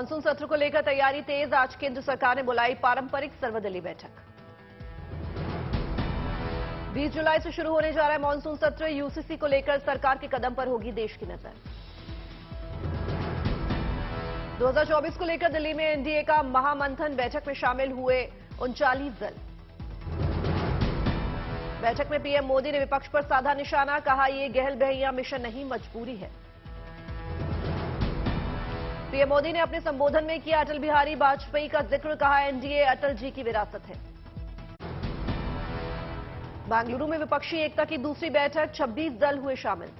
Monsoon सत्र को लेकर तैयारी तेज। आज केंद्र सरकार ने बुलाई पारंपरिक सर्वदलीय बैठक। 20 जुलाई से शुरू होने जा रहा है मानसून सत्र। यूसीसी को लेकर सरकार के कदम पर होगी देश की नजर। 2024 को लेकर दिल्ली में एनडीए का महामंथन। बैठक में शामिल हुए 39 दल। बैठक में पीएम मोदी ने विपक्ष पर साधा निशाना। कहा, ये गहल बहैया मिशन नहीं, मजबूरी है। पीएम मोदी ने अपने संबोधन में किया अटल बिहारी वाजपेयी का जिक्र। कहा, एनडीए अटल जी की विरासत है। बेंगलुरु में विपक्षी एकता की दूसरी बैठक। 26 दल हुए शामिल।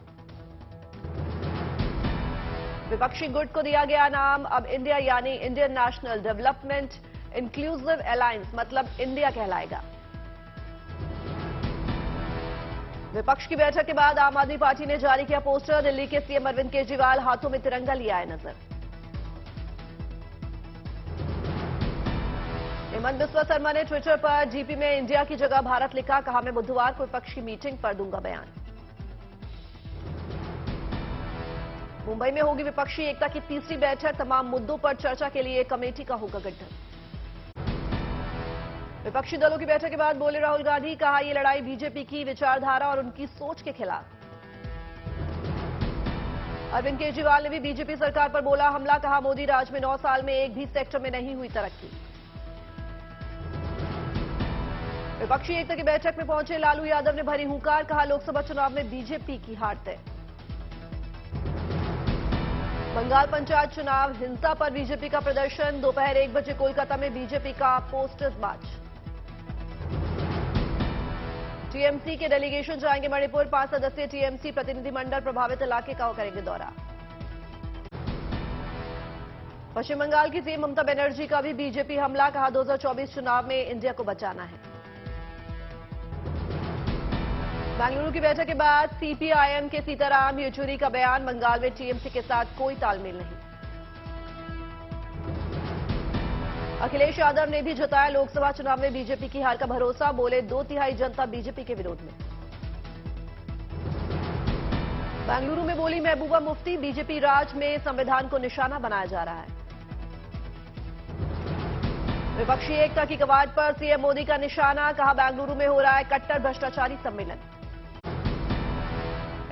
विपक्षी गुट को दिया गया नाम अब इंडिया यानी Indian national development inclusive alliance, मतलब इंडिया कहलाएगा। विपक्ष की बैठक के बाद आम आदमी पार्टी ने जारी किया पोस्टर। दिल्ली के सीएम अरविंद केजरीवाल हाथों में तिरंगा लिए आए नजर। हेमंत बिस्वा शर्मा ने ट्विटर पर जीपी में इंडिया की जगह भारत लिखा। कहा, मैं बुधवार को विपक्ष की मीटिंग पर दूंगा बयान। मुंबई में होगी विपक्षी एकता की तीसरी बैठक। तमाम मुद्दों पर चर्चा के लिए कमेटी का होगा गठन। विपक्षी दलों की बैठक के बाद बोले राहुल गांधी। कहा, यह लड़ाई बीजेपी की विचारधारा और उनकी सोच के खिलाफ। अरविंद केजरीवाल ने भी बीजेपी सरकार पर बोला हमला। कहा, मोदी राज में 9 साल में एक भी सेक्टर में नहीं हुई तरक्की। विपक्षी एकता की बैठक में पहुंचे लालू यादव ने भरी हुंकार। कहा, लोकसभा चुनाव में बीजेपी की हार तय। बंगाल पंचायत चुनाव हिंसा पर बीजेपी का प्रदर्शन। दोपहर 1 बजे कोलकाता में बीजेपी का पोस्टर्स मार्च। टीएमसी के डेलीगेशन जाएंगे मणिपुर। 5 सदस्यीय टीएमसी प्रतिनिधिमंडल प्रभावित इलाके का करेंगे दौरा। पश्चिम बंगाल की सीएम ममता बनर्जी का भी बीजेपी हमला। कहा, 2024 चुनाव में इंडिया को बचाना है। बेंगलुरु की बैठक के बाद सीपीआईएम के सीताराम येचुरी का बयान। बंगाल में टीएमसी के साथ कोई तालमेल नहीं। अखिलेश यादव ने भी जताया लोकसभा चुनाव में बीजेपी की हार का भरोसा। बोले, 2/3 जनता बीजेपी के विरोध में। बेंगलुरु में बोली महबूबा मुफ्ती। बीजेपी राज में संविधान को निशाना बनाया जा रहा है। विपक्षी एकता की कवायद पर सीएम मोदी का निशाना। कहा, बेंगलुरु में हो रहा है कट्टर भ्रष्टाचारी सम्मेलन।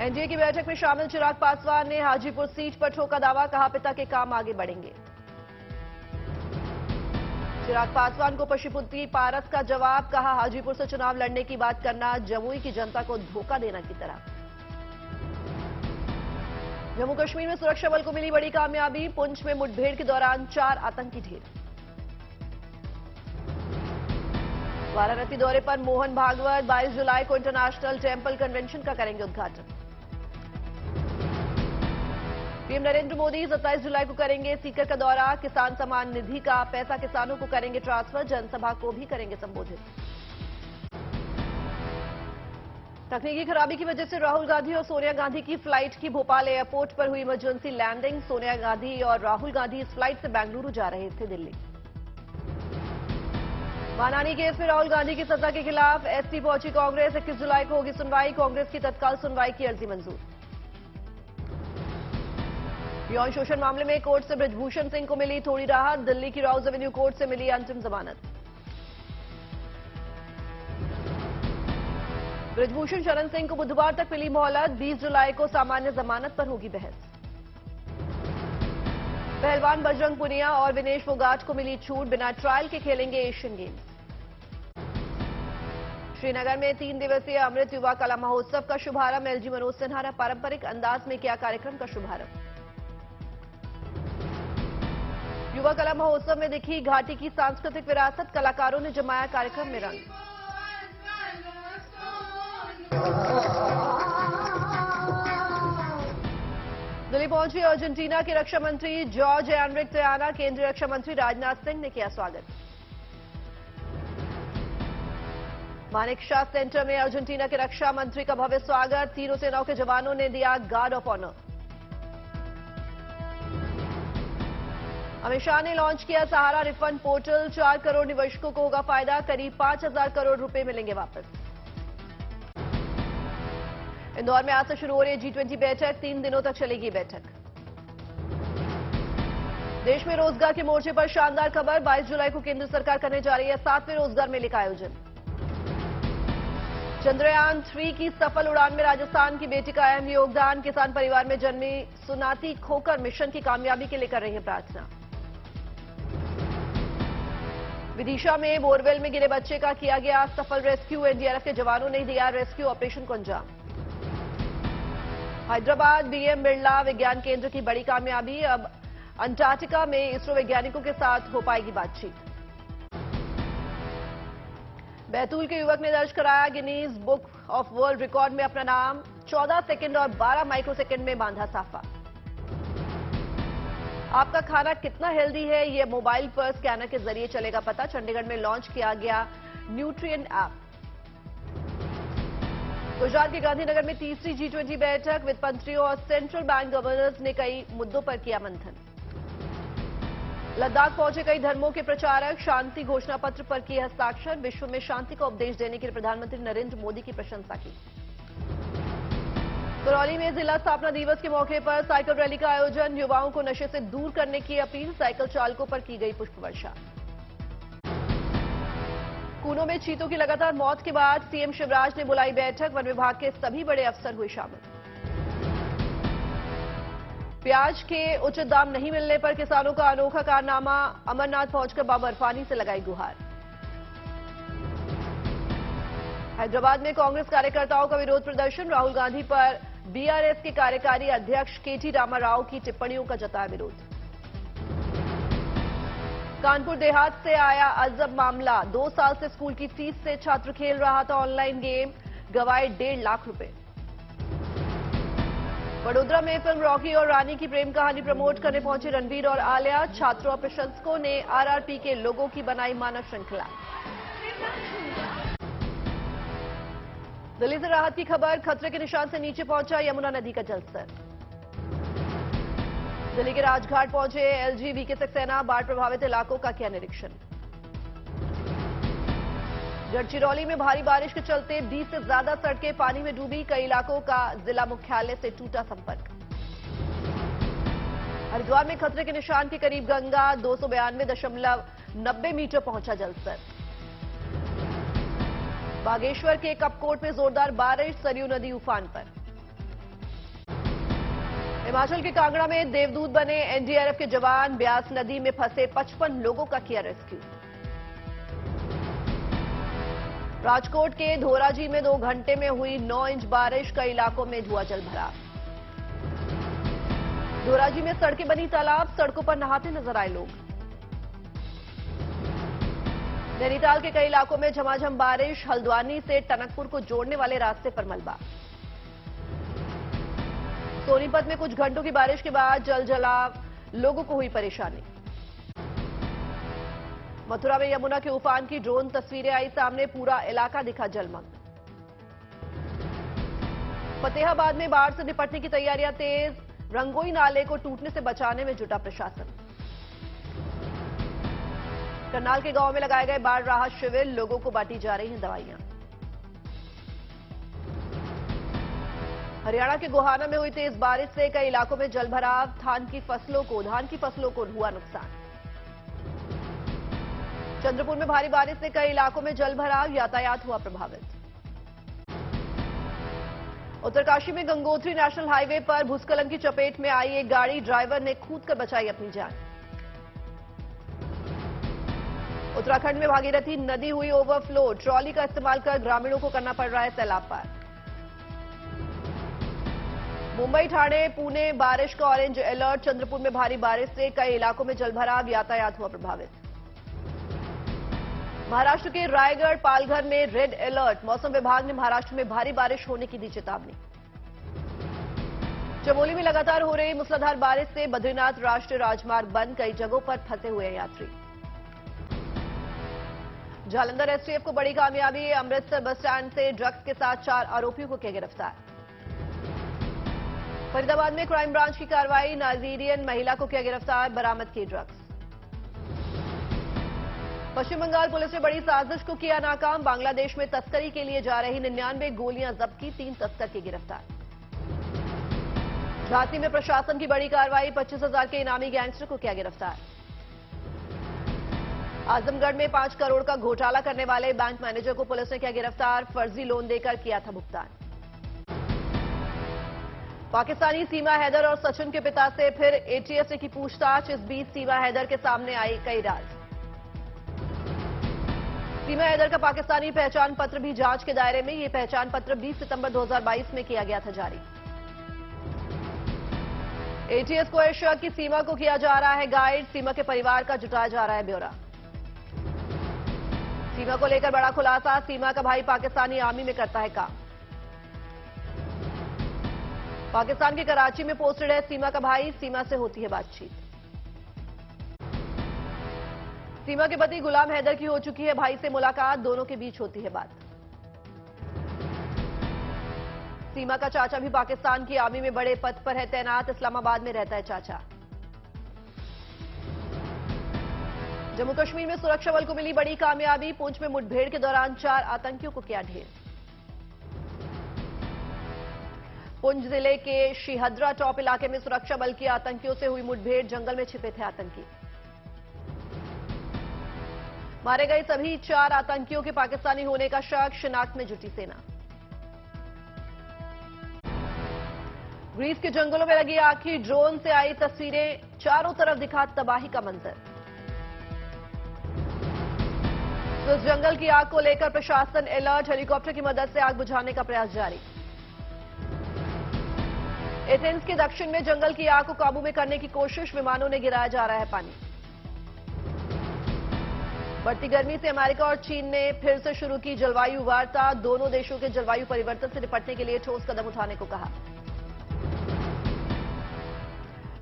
एनडीए की बैठक में शामिल चिराग पासवान ने हाजीपुर सीट पर ठोका दावा। कहा, पिता के काम आगे बढ़ेंगे। चिराग पासवान को पशुपति पारस का जवाब। कहा, हाजीपुर से चुनाव लड़ने की बात करना जमुई की जनता को धोखा देना की तरह। जम्मू कश्मीर में सुरक्षा बल को मिली बड़ी कामयाबी। पुंछ में मुठभेड़ के दौरान 4 आतंकी ढेर। वाराणसी दौरे पर मोहन भागवत। 22 जुलाई को इंटरनेशनल टेम्पल कन्वेंशन का करेंगे उद्घाटन। पीएम नरेंद्र मोदी 27 जुलाई को करेंगे सीकर का दौरा। किसान सम्मान निधि का पैसा किसानों को करेंगे ट्रांसफर। जनसभा को भी करेंगे संबोधित। तकनीकी खराबी की वजह से राहुल गांधी और सोनिया गांधी की फ्लाइट की भोपाल एयरपोर्ट पर हुई इमरजेंसी लैंडिंग। सोनिया गांधी और राहुल गांधी इस फ्लाइट से बेंगलुरु जा रहे थे दिल्ली। मानहानि केस में राहुल गांधी की सजा के खिलाफ एसटी पहुंची कांग्रेस। 21 जुलाई को होगी सुनवाई। कांग्रेस की तत्काल सुनवाई की अर्जी मंजूर। यौन शोषण मामले में कोर्ट से ब्रजभूषण सिंह को मिली थोड़ी राहत। दिल्ली की राउज एवेन्यू कोर्ट से मिली अंतिम जमानत। ब्रजभूषण शरण सिंह को बुधवार तक मिली मोहलत। 20 जुलाई को सामान्य जमानत पर होगी बहस। पहलवान बजरंग पुनिया और विनेश फोगाट को मिली छूट। बिना ट्रायल के खेलेंगे एशियन गेम्स। श्रीनगर में 3 दिवसीय अमृत युवा कला महोत्सव का शुभारंभ। एलजी मनोज सिन्हा ने पारंपरिक अंदाज में किया कार्यक्रम का शुभारंभ। युवा कला महोत्सव में दिखी घाटी की सांस्कृतिक विरासत। कलाकारों ने जमाया कार्यक्रम में रंग। दिल्ली पहुंची अर्जेंटीना के रक्षा मंत्री जॉर्ज एनरिक टयाना। केंद्रीय रक्षा मंत्री राजनाथ सिंह ने किया स्वागत। मानेक शॉ सेंटर में अर्जेंटीना के रक्षा मंत्री का भव्य स्वागत। तीनों सेनाओं के जवानों ने दिया guard of honour. Amit Shah ने लॉन्च किया सहारा रिफंड पोर्टल। 4 करोड़ निवेशकों को होगा फायदा। करीब 5,000 करोड़ रुपए मिलेंगे वापस। इंदौर में आज से शुरू हो रही है G20 बैठक। 3 दिनों तक चलेगी बैठक। देश में रोजगार के मोर्चे पर शानदार खबर। 22 जुलाई को केंद्र सरकार करने जा रही है 7वें रोजगार मेले का आयोजन। चंद्रयान 3 की सफल उड़ान में राजस्थान की बेटी का अहम योगदान। किसान परिवार में जन्मी सुनाती खोकर मिशन की कामयाबी के लिए कर रही है प्रार्थना। विदिशा में बोरवेल में गिरे बच्चे का किया गया सफल रेस्क्यू। एनडीआरएफ के जवानों ने दिया रेस्क्यू ऑपरेशन को अंजाम। हैदराबाद बीएम बिरला विज्ञान केंद्र की बड़ी कामयाबी। अब अंटार्कटिका में इसरो वैज्ञानिकों के साथ हो पाएगी बातचीत। बैतूल के युवक ने दर्ज कराया Guinness book of world record में अपना नाम। 14 सेकंड और 12 माइक्रोसेकंड में बांधा साफा। आपका खाना कितना हेल्दी है, यह मोबाइल पर स्कैनर के जरिए चलेगा पता। चंडीगढ़ में लॉन्च किया गया न्यूट्रिएंट ऐप। गुजरात के गांधीनगर में तीसरी G20 बैठक। वित्त मंत्रियों और सेंट्रल बैंक गवर्नर्स ने कई मुद्दों पर किया मंथन। लद्दाख पहुंचे कई धर्मों के प्रचारक। शांति घोषणा पत्र पर किए हस्ताक्षर। विश्व में शांति का उपदेश देने के लिए प्रधानमंत्री नरेंद्र मोदी की प्रशंसा की। करौली में जिला स्थापना दिवस के मौके पर साइकिल रैली का आयोजन। युवाओं को नशे से दूर करने की अपील। साइकिल चालकों पर की गई पुष्प वर्षा। कूनो में चीतों की लगातार मौत के बाद सीएम शिवराज ने बुलाई बैठक। वन विभाग के सभी बड़े अफसर हुए शामिल। प्याज के उचित दाम नहीं मिलने पर किसानों का अनोखा कारनामा। अमरनाथ पहुंचकर बाबा इरफानी से लगाई गुहार। हैदराबाद में कांग्रेस कार्यकर्ताओं का विरोध प्रदर्शन। राहुल गांधी पर बीआरएस के कार्यकारी अध्यक्ष केटी रामाराव की टिप्पणियों का जताया विरोध। कानपुर देहात से आया अजब मामला। 2 साल से स्कूल की फीस से छात्र खेल रहा था ऑनलाइन गेम। गंवाए 1.5 लाख रुपए। वडोदरा में फिल्म रॉकी और रानी की प्रेम कहानी प्रमोट करने पहुंचे रणबीर और आलिया। छात्रों और प्रशंसकों ने आरआरपी के लोगों की बनाई मानव श्रृंखला। दिल्ली से राहत की खबर। खतरे के निशान से नीचे पहुंचा यमुना नदी का जलस्तर। दिल्ली के राजघाट पहुंचे एलजी वीके सक्सेना। बाढ़ प्रभावित इलाकों का किया निरीक्षण। गढ़चिरौली में भारी बारिश के चलते 20 से ज्यादा सड़कें पानी में डूबी। कई इलाकों का जिला मुख्यालय से टूटा संपर्क। हरिद्वार में खतरे के निशान के करीब गंगा। 292.90 मीटर पहुंचा जलस्तर। बागेश्वर के कपकोट में जोरदार बारिश। सरयू नदी उफान पर। हिमाचल के कांगड़ा में देवदूत बने एनडीआरएफ के जवान। ब्यास नदी में फंसे 55 लोगों का किया रेस्क्यू। राजकोट के धोराजी में 2 घंटे में हुई 9 इंच बारिश। कई इलाकों में धुआं जल भरा। धोराजी में सड़कें बनी तालाब। सड़कों पर नहाते नजर आए लोग। नैनीताल के कई इलाकों में झमाझम बारिश। हल्द्वानी से टनकपुर को जोड़ने वाले रास्ते पर मलबा। सोनीपत में कुछ घंटों की बारिश के बाद जल जलाव। लोगों को हुई परेशानी। मथुरा में यमुना के उफान की ड्रोन तस्वीरें आई सामने। पूरा इलाका दिखा जलमग्न। फतेहाबाद में बाढ़ से निपटने की तैयारियां तेज। रंगोई नाले को टूटने से बचाने में जुटा प्रशासन। करनाल के गांव में लगाए गए बाढ़ राहत शिविर। लोगों को बांटी जा रही हैं दवाइयां। हरियाणा के गोहाना में हुई तेज बारिश से कई इलाकों में जलभराव। धान की फसलों को हुआ नुकसान। चंद्रपुर में भारी बारिश से कई इलाकों में जलभराव। यातायात हुआ प्रभावित। उत्तरकाशी में गंगोत्री नेशनल हाईवे पर भूस्खलन की चपेट में आई एक गाड़ी। ड्राइवर ने कूदकर बचाई अपनी जान। उत्तराखंड में भागीरथी नदी हुई ओवरफ्लो। ट्रॉली का इस्तेमाल कर ग्रामीणों को करना पड़ रहा है सैलाब पार। मुंबई, ठाणे, पुणे बारिश का ऑरेंज अलर्ट। चंद्रपुर में भारी बारिश से कई इलाकों में जलभराव। यातायात हुआ प्रभावित। महाराष्ट्र के रायगढ़, पालघर में रेड अलर्ट। मौसम विभाग ने महाराष्ट्र में भारी बारिश होने की दी चेतावनी। चमोली में लगातार हो रही मूसलाधार बारिश से बद्रीनाथ राष्ट्रीय राजमार्ग बंद। कई जगहों पर फंसे हुए यात्री। जालंधर एसटीएफ को बड़ी कामयाबी। अमृतसर बस स्टैंड से ड्रग्स के साथ 4 आरोपियों को किया गिरफ्तार। फरीदाबाद में क्राइम ब्रांच की कार्रवाई। नाइजीरियन महिला को किया गिरफ्तार। बरामद किए ड्रग्स। पश्चिम बंगाल पुलिस ने बड़ी साजिश को किया नाकाम। बांग्लादेश में तस्करी के लिए जा रही 99 गोलियां जब्त की। 3 तस्कर की गिरफ्तार। झांसी में प्रशासन की बड़ी कार्रवाई, 25,000 के इनामी गैंगस्टर को किया गिरफ्तार। आजमगढ़ में 5 करोड़ का घोटाला करने वाले बैंक मैनेजर को पुलिस ने किया गिरफ्तार, फर्जी लोन देकर किया था भुगतान। पाकिस्तानी सीमा हैदर और सचिन के पिता से फिर एटीएस ने की पूछताछ, इस बीच सीमा हैदर के सामने आई कई राज। सीमा हैदर का पाकिस्तानी पहचान पत्र भी जांच के दायरे में, ये पहचान पत्र 20 सितंबर 2022 में किया गया था जारी। एटीएस को शक की सीमा को किया जा रहा है गाइड, सीमा के परिवार का जुटाया जा रहा है ब्यौरा। सीमा को लेकर बड़ा खुलासा, सीमा का भाई पाकिस्तानी आर्मी में करता है काम। पाकिस्तान के कराची में पोस्टेड है सीमा का भाई, सीमा से होती है बातचीत। सीमा के पति गुलाम हैदर की हो चुकी है भाई से मुलाकात, दोनों के बीच होती है बात। सीमा का चाचा भी पाकिस्तान की आर्मी में बड़े पद पर है तैनात, इस्लामाबाद में रहता है चाचा। जम्मू कश्मीर में सुरक्षा बल को मिली बड़ी कामयाबी, पुंछ में मुठभेड़ के दौरान 4 आतंकियों को किया ढेर। पुंछ जिले के शिहद्रा टॉप इलाके में सुरक्षा बल की आतंकियों से हुई मुठभेड़, जंगल में छिपे थे आतंकी। मारे गए सभी 4 आतंकियों के पाकिस्तानी होने का शक, शिनाख्त में जुटी सेना। ग्रीस के जंगलों में लगी आग की ड्रोन से आई तस्वीरें, चारों तरफ दिखा तबाही का मंजर। तो इस जंगल की आग को लेकर प्रशासन अलर्ट, हेलीकॉप्टर की मदद से आग बुझाने का प्रयास जारी। एथेंस के दक्षिण में जंगल की आग को काबू में करने की कोशिश, विमानों ने गिराया जा रहा है पानी। बढ़ती गर्मी से अमेरिका और चीन ने फिर से शुरू की जलवायु वार्ता, दोनों देशों के जलवायु परिवर्तन से निपटने के लिए ठोस कदम उठाने को कहा।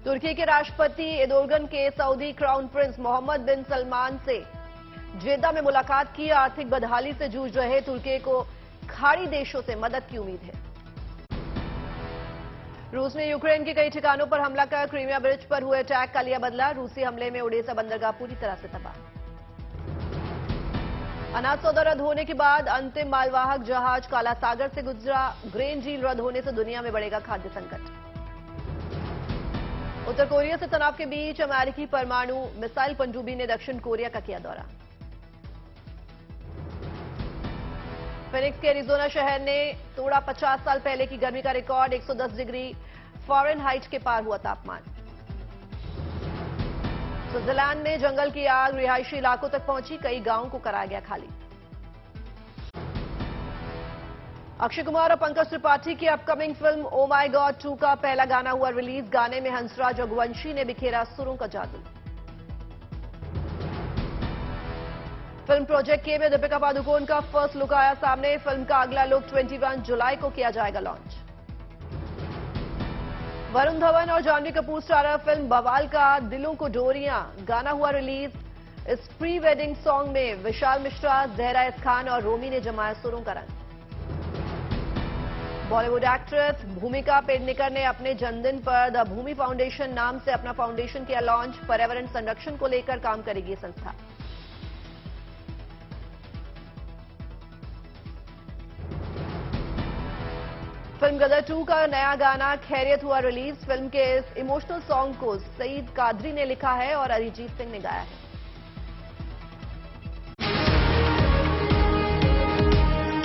तुर्की के राष्ट्रपति एर्दोगन के सऊदी क्राउन प्रिंस मोहम्मद बिन सलमान से जेद्दा में मुलाकात की, आर्थिक बदहाली से जूझ रहे तुर्की को खाड़ी देशों से मदद की उम्मीद है। रूस ने यूक्रेन के कई ठिकानों पर हमला कर क्रीमिया ब्रिज पर हुए अटैक का लिया बदला, रूसी हमले में ओडेसा बंदरगाह पूरी तरह से तबाह। अनाज सौदा रद्द होने के बाद अंतिम मालवाहक जहाज काला सागर से गुजरा, ग्रेन डील रद्द होने से दुनिया में बढ़ेगा खाद्य संकट। उत्तर कोरिया से तनाव के बीच अमेरिकी परमाणु मिसाइल पनडुब्बी ने दक्षिण कोरिया का किया दौरा। फिनिक्स के एरिजोना शहर ने तोड़ा 50 साल पहले की गर्मी का रिकॉर्ड, 110 डिग्री फ़ारेनहाइट के पार हुआ तापमान। स्विट्जरलैंड में जंगल की आग रिहायशी इलाकों तक पहुंची, कई गांवों को कराया गया खाली। अक्षय कुमार और पंकज त्रिपाठी की upcoming film oh my God 2 का पहला गाना हुआ रिलीज, गाने में हंसराज रघुवंशी ने बिखेरा सुरों का जादू। फिल्म प्रोजेक्ट के में दीपिका पादुकोण का फर्स्ट लुक आया सामने, फिल्म का अगला लुक 21 जुलाई को किया जाएगा लॉन्च। वरुण धवन और जानवी कपूर स्टारर फिल्म बवाल का दिलों को डोरियां गाना हुआ रिलीज, इस प्री वेडिंग सॉन्ग में विशाल मिश्रा, जहरा इस खान और रोमी ने जमाया सुरों का रंग। बॉलीवुड एक्ट्रेस भूमिका पेडनेकर ने अपने जन्मदिन पर द भूमि फाउंडेशन नाम से अपना फाउंडेशन किया लॉन्च, पर्यावरण संरक्षण को लेकर काम करेगी ये संस्था। फिल्म गदर 2 का नया गाना खैरियत हुआ रिलीज, फिल्म के इस इमोशनल सॉन्ग को सईद कादरी ने लिखा है और अरिजीत सिंह ने गाया है।